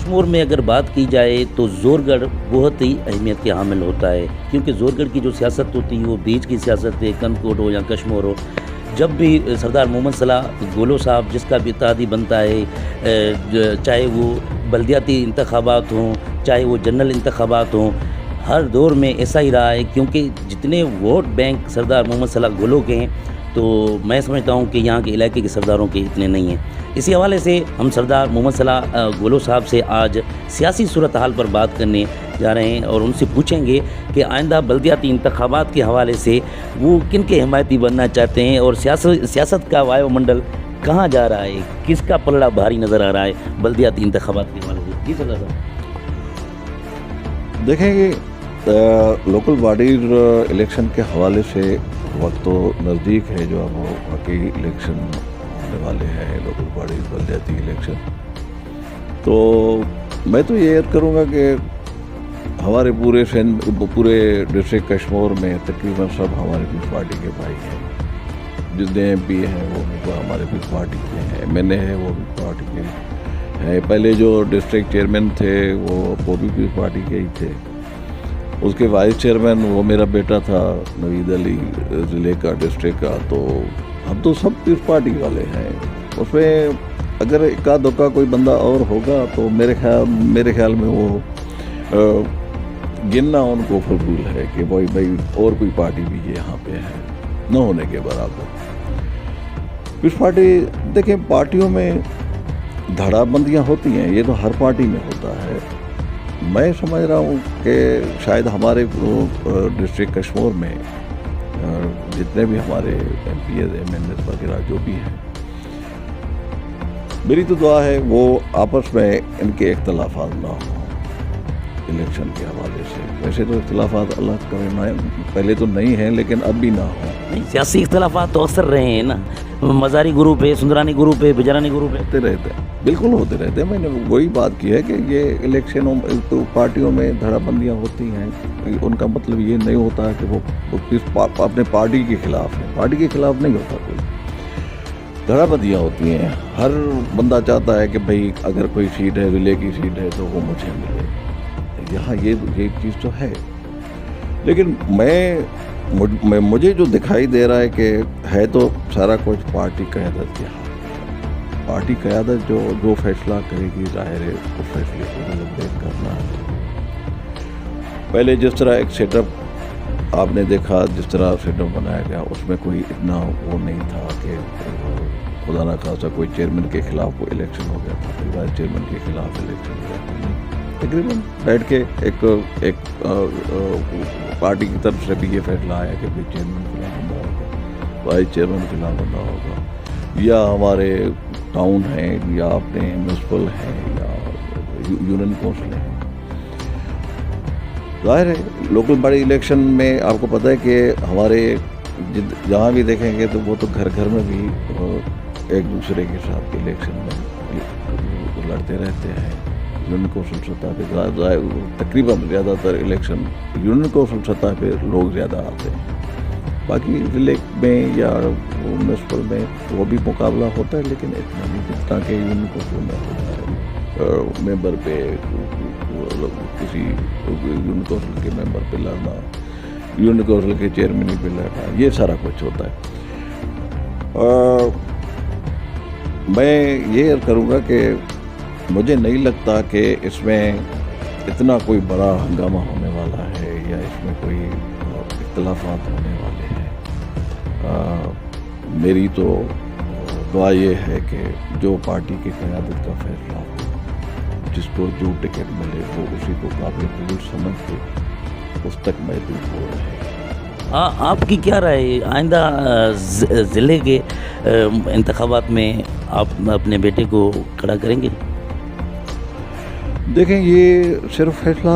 کشمور میں اگر بات کی جائے تو زور گڑھ بہت ہی اہمیت کے حامل ہوتا ہے، کیونکہ زور گڑھ کی جو سیاست ہوتی ہے وہ بیچ کی سیاست ہے، کند کوٹ ہو یا کشمور ہو۔ جب بھی سردار محمد صلاح گولو صاحب جس کا بھی اتحادی بنتا ہے، چاہے وہ بلدیاتی انتخابات ہوں، چاہے وہ جنرل انتخابات ہوں، ہر دور میں ایسا ہی رہا ہے، کیونکہ جتنے ووٹ بینک سردار محمد صلاح گولو کے ہیں تو میں سمجھتا ہوں کہ یہاں کے علاقے کے سرداروں کے اتنے نہیں ہیں۔ اسی حوالے سے ہم سردار محمد صلاح گولو صاحب سے آج سیاسی صورتحال پر بات کرنے جا رہے ہیں اور ان سے پوچھیں گے کہ آئندہ بلدیاتی انتخابات کے حوالے سے وہ کن کے حمایتی بننا چاہتے ہیں اور سیاست کا وایو منڈل کہاں جا رہا ہے، کس کا پلڑا بھاری نظر آ رہا ہے بلدیاتی انتخابات کے حوالے سے۔ جی سردار صاحب دیکھیں گے لوکل باڈیز الیکشن کے حوالے سے وقت تو نزدیک ہے، جو اب واقعی الیکشن ہونے والے ہیں لوکل باڈیز بلدیاتی الیکشن، تو میں تو یہ عرض کروں گا کہ ہمارے پورے ڈسٹرکٹ کشمور میں تقریباً سب ہمارے پیپلز پارٹی کے بھائی ہیں، جتنے ایم پی ہیں وہ بھی ہمارے پیپلز پارٹی کے ہیں، ایم این اے ہیں وہ بھی پارٹی کے ہیں، پہلے جو ڈسٹرکٹ چیئرمین تھے وہ بھی پیپلز پارٹی کے ہی تھے، اس کے وائس چیئرمین وہ میرا بیٹا تھا نوید علی ضلع کا ڈسٹرکٹ کا، تو ہم تو سب پیپلز پارٹی والے ہیں۔ اس میں اگر اکا دکا کوئی بندہ اور ہوگا تو میرے خیال میں وہ گننا ان کو فضول ہے کہ بھائی اور کوئی پارٹی بھی یہاں پہ ہے، نہ ہونے کے برابر۔ پیپلز پارٹی دیکھیں، پارٹیوں میں دھڑا بندیاں ہوتی ہیں، یہ تو ہر پارٹی میں ہوتا ہے۔ میں سمجھ رہا ہوں کہ شاید ہمارے ڈسٹرکٹ کشمور میں جتنے بھی ہمارے M P As M N As وغیرہ جو بھی ہیں، میری تو دعا ہے وہ آپس میں ان کے اختلافات نہ ہوں الیکشن کے حوالے سے۔ ویسے تو اختلافات اللہ کرے پہلے تو نہیں ہیں، لیکن اب بھی نہ ہوں۔ سیاسی اختلافات تو اکثر رہے ہیں نا، مزاری گروپ ہے، سندرانی گروپ ہے، بجرانی گروپ ہے، ہوتے رہتے ہیں، بالکل ہوتے رہتے ہیں۔ میں نے وہی بات کی ہے کہ یہ الیکشنوں پارٹیوں میں دھڑا بندیاں ہوتی ہیں، ان کا مطلب یہ نہیں ہوتا کہ وہ اپنے پارٹی کے خلاف ہے، پارٹی کے خلاف نہیں ہوتا کوئی، دھڑا بندیاں ہوتی ہیں۔ ہر بندہ چاہتا ہے کہ بھئی اگر کوئی سیٹ ہے، ضلع کی سیٹ ہے تو وہ مجھے ملے، یہاں یہ چیز تو ہے۔ لیکن مجھے جو دکھائی دے رہا ہے کہ ہے تو سارا کچھ پارٹی قیادت کے ہاتھ میں۔ پارٹی قیادت جو فیصلہ کرے گی، ظاہر ہے اس فیصلے کو سیلیبریٹ کرنا ہے۔ پہلے جس طرح ایک سیٹ اپ آپ نے دیکھا، جس طرح سیٹ اپ بنایا گیا، اس میں کوئی اتنا وہ نہیں تھا کہ خدا نہ خاصا کوئی چیئرمین کے خلاف کوئی الیکشن ہو گیا تھا، کوئی وائس چیئرمین کے خلاف الیکشن ہو گیا تھا، تقریباً بیٹھ کے ایک پارٹی کی طرف سے بھی یہ فیصلہ آیا کہ بھائی چیئرمین فلاں بندہ ہوگا، وائس چیئرمین فلاں بندہ ہوگا، یا ہمارے ٹاؤن ہیں یا اپنے میونسپل ہیں یا یونین کونسل ہیں۔ ظاہر ہے لوکل باڈی الیکشن میں آپ کو پتہ ہے کہ ہمارے جہاں بھی دیکھیں گے تو وہ تو گھر گھر میں بھی ایک دوسرے کے ساتھ الیکشن میں لڑتے رہتے ہیں۔ یونین کونسل سطح پہ تقریباً زیادہ تر الیکشن یونین کونسل سطح پہ لوگ زیادہ آتے ہیں، باقی ضلع میں یا میونسپل میں وہ بھی مقابلہ ہوتا ہے، لیکن اتنا نہیں جتنا کہ یونین کونسل میں ہوتا ہے۔ ممبر پہ کسی یونین کونسل کے ممبر پہ لڑنا، یونین کونسل کے چیئرمین پہ لڑنا، یہ سارا کچھ ہوتا ہے۔ میں یہ کروں گا کہ مجھے نہیں لگتا کہ اس میں اتنا کوئی بڑا ہنگامہ ہونے والا ہے یا اس میں کوئی اختلافات ہونے والے ہیں۔ میری تو دعا یہ ہے کہ جو پارٹی کی قیادت کا فیصلہ ہو، جس کو جو ٹکٹ ملے وہ اسی کو قابل قبول سمجھ کے اس تک محدود ہو رہے ہیں۔ آپ کی کیا رائے ہے آئندہ ضلع کے انتخابات میں آپ اپنے بیٹے کو کھڑا کریں گے؟ دیکھیں، یہ صرف فیصلہ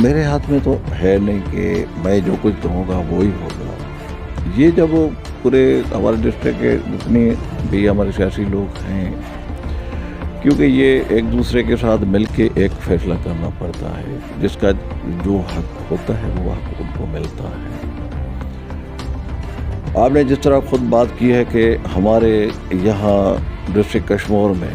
میرے ہاتھ میں تو ہے نہیں کہ میں جو کچھ کہوں گا وہی ہوگا۔ یہ جب پورے ہمارے ڈسٹرکٹ کے جتنے بھی ہمارے سیاسی لوگ ہیں، کیونکہ یہ ایک دوسرے کے ساتھ مل کے ایک فیصلہ کرنا پڑتا ہے، جس کا جو حق ہوتا ہے وہ حق ان کو ملتا ہے۔ آپ نے جس طرح خود بات کی ہے کہ ہمارے یہاں ڈسٹرکٹ کشمور میں